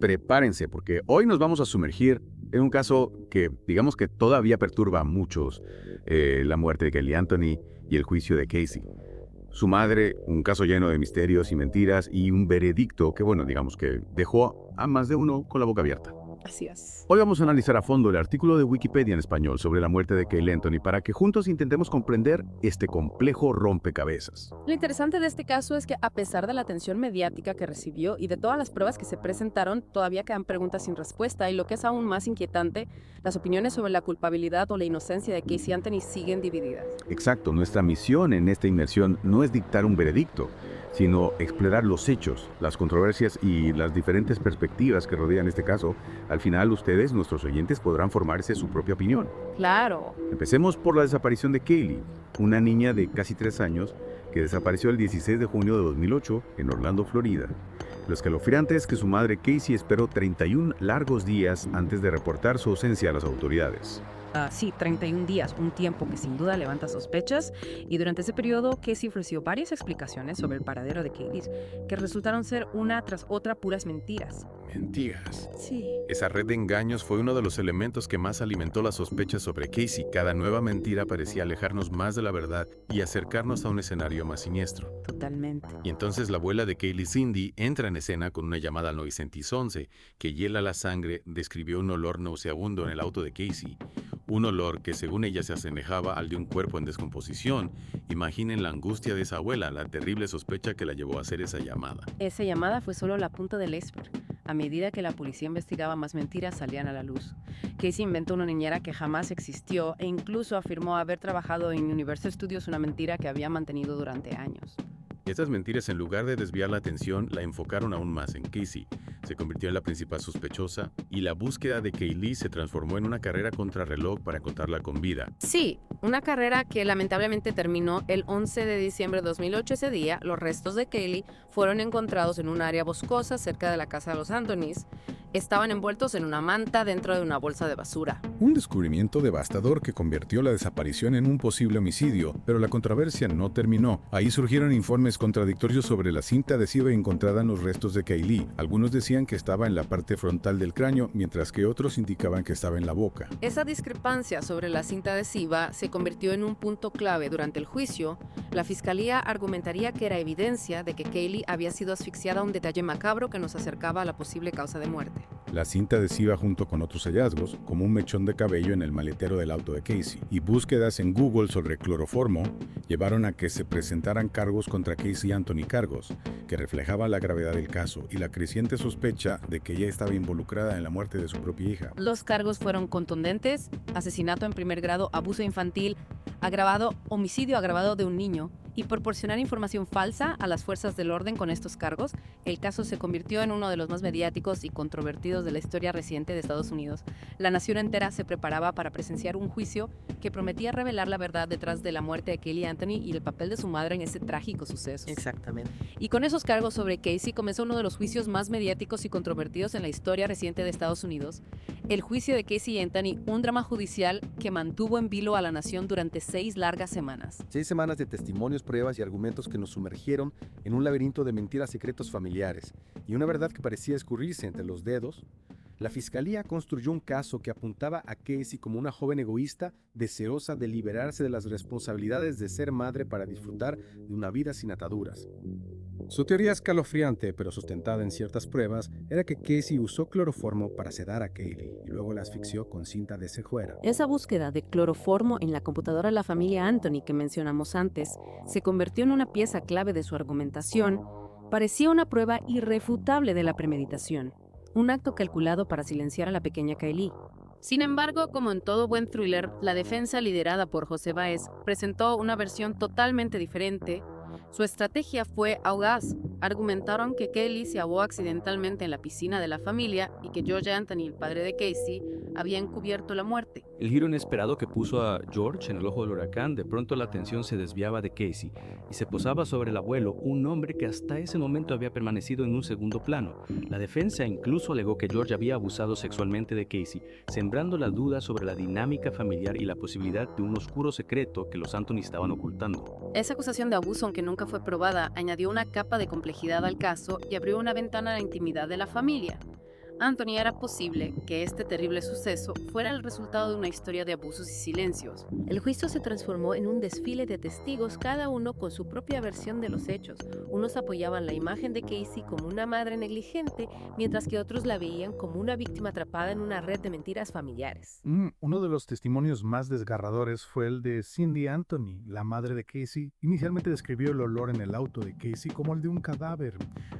Prepárense, porque hoy nos vamos a sumergir en un caso que, digamos que todavía perturba a muchos, la muerte de Kelly Anthony y el juicio de Casey. Su madre, un caso lleno de misterios y mentiras y un veredicto que, bueno, digamos que dejó a más de uno con la boca abierta. Así es. Hoy vamos a analizar a fondo el artículo de Wikipedia en español sobre la muerte de Kelly Anthony para que juntos intentemos comprender este complejo rompecabezas. Lo interesante de este caso es que a pesar de la atención mediática que recibió y de todas las pruebas que se presentaron, todavía quedan preguntas sin respuesta y lo que es aún más inquietante, las opiniones sobre la culpabilidad o la inocencia de Casey Anthony siguen divididas. Exacto, nuestra misión en esta inmersión no es dictar un veredicto, sino explorar los hechos, las controversias y las diferentes perspectivas que rodean este caso. Al final, ustedes, nuestros oyentes, podrán formarse su propia opinión. Claro. Empecemos por la desaparición de Kaylee, una niña de casi 3 años que desapareció el 16 de junio de 2008 en Orlando, Florida. Lo escalofriante es que su madre Casey esperó 31 largos días antes de reportar su ausencia a las autoridades. Sí, 31 días, un tiempo que sin duda levanta sospechas, y durante ese periodo Casey ofreció varias explicaciones sobre el paradero de Kaylee, que resultaron ser una tras otra puras mentiras. Mentiras. Sí. Esa red de engaños fue uno de los elementos que más alimentó las sospechas sobre Casey. Cada nueva mentira parecía alejarnos más de la verdad y acercarnos a un escenario más siniestro. Totalmente. Y entonces la abuela de Kaylee, Cindy, entra en escena con una llamada al 911 que hiela la sangre. Describió un olor nauseabundo en el auto de Casey. Un olor que según ella se asemejaba al de un cuerpo en descomposición. Imaginen la angustia de esa abuela, la terrible sospecha que la llevó a hacer esa llamada. Esa llamada fue solo la punta del iceberg. A medida que la policía investigaba, más mentiras salían a la luz. Casey inventó una niñera que jamás existió e incluso afirmó haber trabajado en Universal Studios, una mentira que había mantenido durante años. Estas mentiras, en lugar de desviar la atención, la enfocaron aún más en Casey. Se convirtió en la principal sospechosa y la búsqueda de Kaylee se transformó en una carrera contrarreloj para encontrarla con vida. Sí, una carrera que lamentablemente terminó el 11 de diciembre de 2008. Ese día, los restos de Kaylee fueron encontrados en un área boscosa cerca de la casa de los Anthonys. Estaban envueltos en una manta dentro de una bolsa de basura. Un descubrimiento devastador que convirtió la desaparición en un posible homicidio, pero la controversia no terminó. Ahí surgieron informes contradictorios sobre la cinta adhesiva encontrada en los restos de Kaylee. Algunos decían que estaba en la parte frontal del cráneo, mientras que otros indicaban que estaba en la boca. Esa discrepancia sobre la cinta adhesiva se convirtió en un punto clave durante el juicio. La fiscalía argumentaría que era evidencia de que Kaylee había sido asfixiada, un detalle macabro que nos acercaba a la posible causa de muerte. La cinta adhesiva, junto con otros hallazgos, como un mechón de cabello en el maletero del auto de Casey, y búsquedas en Google sobre cloroformo, llevaron a que se presentaran cargos contra Casey Anthony, cargos que reflejaban la gravedad del caso y la creciente sospecha de que ella estaba involucrada en la muerte de su propia hija. Los cargos fueron contundentes: asesinato en primer grado, abuso infantil agravado, homicidio agravado de un niño, y proporcionar información falsa a las fuerzas del orden. Con estos cargos, el caso se convirtió en uno de los más mediáticos y controvertidos de la historia reciente de Estados Unidos. La nación entera se preparaba para presenciar un juicio que prometía revelar la verdad detrás de la muerte de Kelly Anthony y el papel de su madre en ese trágico suceso. Exactamente. Y con esos cargos sobre Casey comenzó uno de los juicios más mediáticos y controvertidos en la historia reciente de Estados Unidos. El juicio de Casey Anthony, un drama judicial que mantuvo en vilo a la nación durante 6 largas semanas. 6 semanas de testimonios, pruebas y argumentos que nos sumergieron en un laberinto de mentiras, secretos familiares y una verdad que parecía escurrirse entre los dedos. La fiscalía construyó un caso que apuntaba a Casey como una joven egoísta, deseosa de liberarse de las responsabilidades de ser madre para disfrutar de una vida sin ataduras. Su teoría escalofriante, pero sustentada en ciertas pruebas, era que Casey usó cloroformo para sedar a Kaylee y luego la asfixió con cinta de cejuera. Esa búsqueda de cloroformo en la computadora de la familia Anthony que mencionamos antes se convirtió en una pieza clave de su argumentación. Parecía una prueba irrefutable de la premeditación, un acto calculado para silenciar a la pequeña Kaylee. Sin embargo, como en todo buen thriller, la defensa liderada por José Báez presentó una versión totalmente diferente. Su estrategia fue audaz. Argumentaron que Kelly se ahogó accidentalmente en la piscina de la familia y que George Anthony, el padre de Casey, había encubierto la muerte. El giro inesperado que puso a George en el ojo del huracán. De pronto la atención se desviaba de Casey y se posaba sobre el abuelo, un hombre que hasta ese momento había permanecido en un segundo plano. La defensa incluso alegó que George había abusado sexualmente de Casey, sembrando la duda sobre la dinámica familiar y la posibilidad de un oscuro secreto que los Anthony estaban ocultando. Esa acusación de abuso, aunque nunca fue probada, añadió una capa de complejidad al caso y abrió una ventana a la intimidad de la familia. Anthony, era posible que este terrible suceso fuera el resultado de una historia de abusos y silencios. El juicio se transformó en un desfile de testigos, cada uno con su propia versión de los hechos. Unos apoyaban la imagen de Casey como una madre negligente, mientras que otros la veían como una víctima atrapada en una red de mentiras familiares. Uno de los testimonios más desgarradores fue el de Cindy Anthony, la madre de Casey. Inicialmente describió el olor en el auto de Casey como el de un cadáver,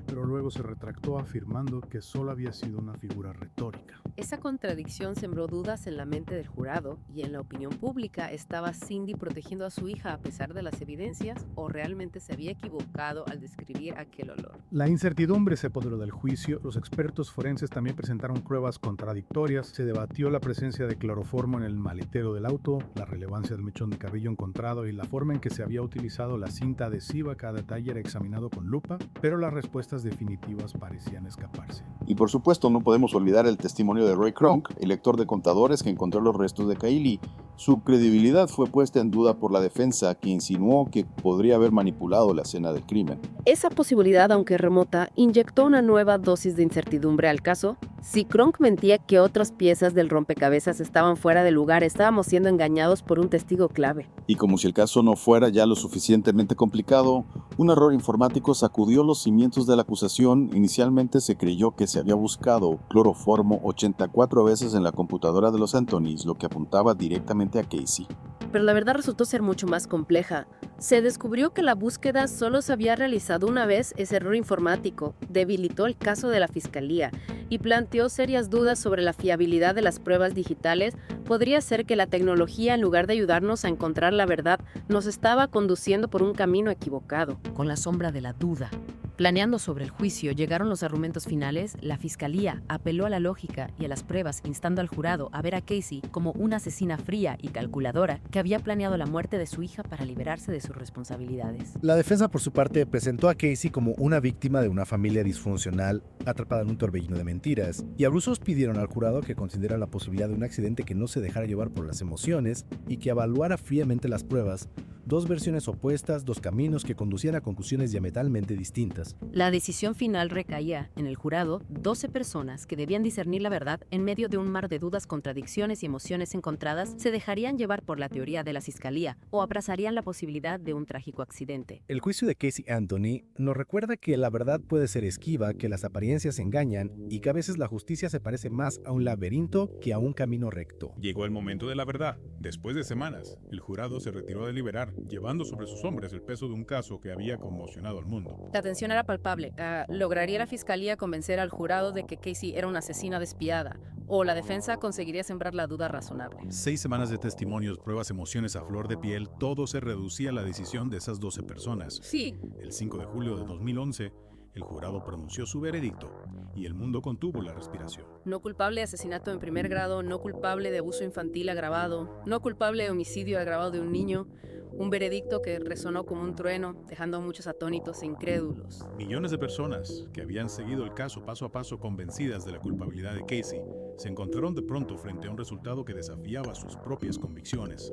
pero luego se retractó afirmando que solo había sido una figura retórica. Esa contradicción sembró dudas en la mente del jurado y en la opinión pública. ¿Estaba Cindy protegiendo a su hija a pesar de las evidencias o realmente se había equivocado al describir aquel olor? La incertidumbre se apoderó del juicio, los expertos forenses también presentaron pruebas contradictorias, se debatió la presencia de cloroformo en el maletero del auto, la relevancia del mechón de cabello encontrado y la forma en que se había utilizado la cinta adhesiva. Cada detalle era examinado con lupa, pero las respuestas definitivas parecían escaparse. Y por supuesto no podemos olvidar el testimonio de Ray Kronk, el lector de contadores que encontró los restos de Kaylee. Su credibilidad fue puesta en duda por la defensa, que insinuó que podría haber manipulado la escena del crimen. Esa posibilidad, aunque remota, inyectó una nueva dosis de incertidumbre al caso. Si Kronk mentía que otras piezas del rompecabezas estaban fuera de lugar, estábamos siendo engañados por un testigo clave. Y como si el caso no fuera ya lo suficientemente complicado, un error informático sacudió los cimientos de la acusación. Inicialmente se creyó que se había buscado cloroformo 84 veces en la computadora de los Anthonys, lo que apuntaba directamente a Casey. Pero la verdad resultó ser mucho más compleja. Se descubrió que la búsqueda solo se había realizado una vez. Ese error informático debilitó el caso de la fiscalía y planteó serias dudas sobre la fiabilidad de las pruebas digitales. Podría ser que la tecnología, en lugar de ayudarnos a encontrar la verdad, nos estaba conduciendo por un camino equivocado. Con la sombra de la duda. Planeando sobre el juicio, llegaron los argumentos finales. La fiscalía apeló a la lógica y a las pruebas, instando al jurado a ver a Casey como una asesina fría y calculadora que había planeado la muerte de su hija para liberarse de sus responsabilidades. La defensa, por su parte, presentó a Casey como una víctima de una familia disfuncional atrapada en un torbellino de mentiras, y abusos pidieron al jurado que considerara la posibilidad de un accidente que no se dejara llevar por las emociones y que evaluara fríamente las pruebas. Dos versiones opuestas, dos caminos que conducían a conclusiones diametralmente distintas. La decisión final recaía en el jurado, 12 personas que debían discernir la verdad en medio de un mar de dudas, contradicciones y emociones encontradas. Se dejarían llevar por la teoría de la fiscalía o abrazarían la posibilidad de un trágico accidente. El juicio de Casey Anthony nos recuerda que la verdad puede ser esquiva, que las apariencias engañan y que a veces la justicia se parece más a un laberinto que a un camino recto. Llegó el momento de la verdad. Después de semanas, el jurado se retiró a deliberar, llevando sobre sus hombres el peso de un caso que había conmocionado al mundo. La tensión era palpable. ¿Lograría la fiscalía convencer al jurado de que Casey era una asesina despiadada? ¿O la defensa conseguiría sembrar la duda razonable? 6 semanas de testimonios, pruebas, emociones a flor de piel, todo se reducía a la decisión de esas 12 personas. Sí. El 5 de julio de 2011, el jurado pronunció su veredicto y el mundo contuvo la respiración. No culpable de asesinato en primer grado, no culpable de abuso infantil agravado, no culpable de homicidio agravado de un niño. Un veredicto que resonó como un trueno, dejando a muchos atónitos e incrédulos. Millones de personas que habían seguido el caso paso a paso convencidas de la culpabilidad de Casey, se encontraron de pronto frente a un resultado que desafiaba sus propias convicciones.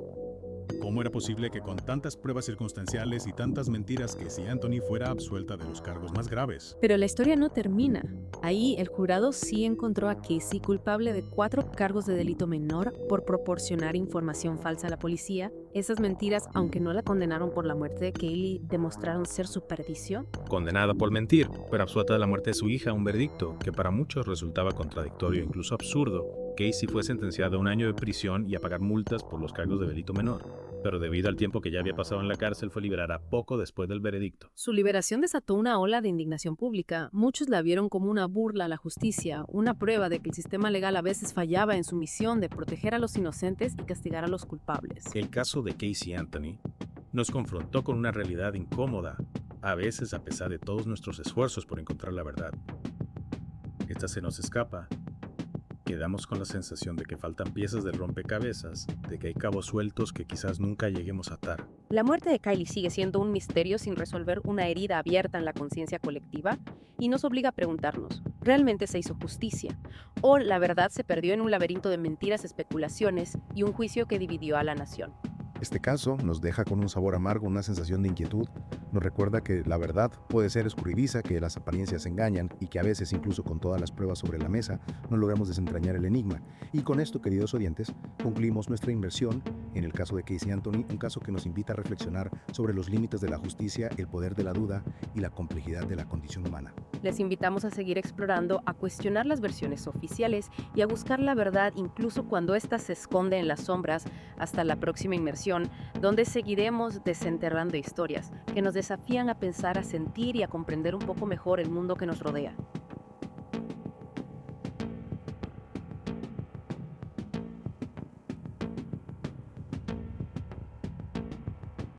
¿Cómo era posible que con tantas pruebas circunstanciales y tantas mentiras Casey Anthony fuera absuelta de los cargos más graves? Pero la historia no termina. Ahí el jurado sí encontró a Casey culpable de 4 cargos de delito menor por proporcionar información falsa a la policía. Esas mentiras, aunque no la condenaron por la muerte de Kaylee, demostraron ser su perdición. Condenada por mentir, pero absuelta de la muerte de su hija, un veredicto que para muchos resultaba contradictorio e incluso absurdo. Casey fue sentenciada a 1 año de prisión y a pagar multas por los cargos de delito menor, pero debido al tiempo que ya había pasado en la cárcel fue liberada poco después del veredicto. Su liberación desató una ola de indignación pública. Muchos la vieron como una burla a la justicia, una prueba de que el sistema legal a veces fallaba en su misión de proteger a los inocentes y castigar a los culpables. El caso de Casey Anthony nos confrontó con una realidad incómoda, a veces a pesar de todos nuestros esfuerzos por encontrar la verdad. Esta se nos escapa. Quedamos con la sensación de que faltan piezas del rompecabezas, de que hay cabos sueltos que quizás nunca lleguemos a atar. La muerte de Kaylee sigue siendo un misterio sin resolver, una herida abierta en la conciencia colectiva, y nos obliga a preguntarnos, ¿realmente se hizo justicia? ¿O la verdad se perdió en un laberinto de mentiras, especulaciones y un juicio que dividió a la nación? Este caso nos deja con un sabor amargo, una sensación de inquietud. Nos recuerda que la verdad puede ser escurridiza, que las apariencias engañan y que a veces, incluso con todas las pruebas sobre la mesa, no logramos desentrañar el enigma. Y con esto, queridos oyentes, concluimos nuestra inmersión en el caso de Casey Anthony, un caso que nos invita a reflexionar sobre los límites de la justicia, el poder de la duda y la complejidad de la condición humana. Les invitamos a seguir explorando, a cuestionar las versiones oficiales y a buscar la verdad incluso cuando ésta se esconde en las sombras. Hasta la próxima inmersión, donde seguiremos desenterrando historias que nos desafían a pensar, a sentir y a comprender un poco mejor el mundo que nos rodea.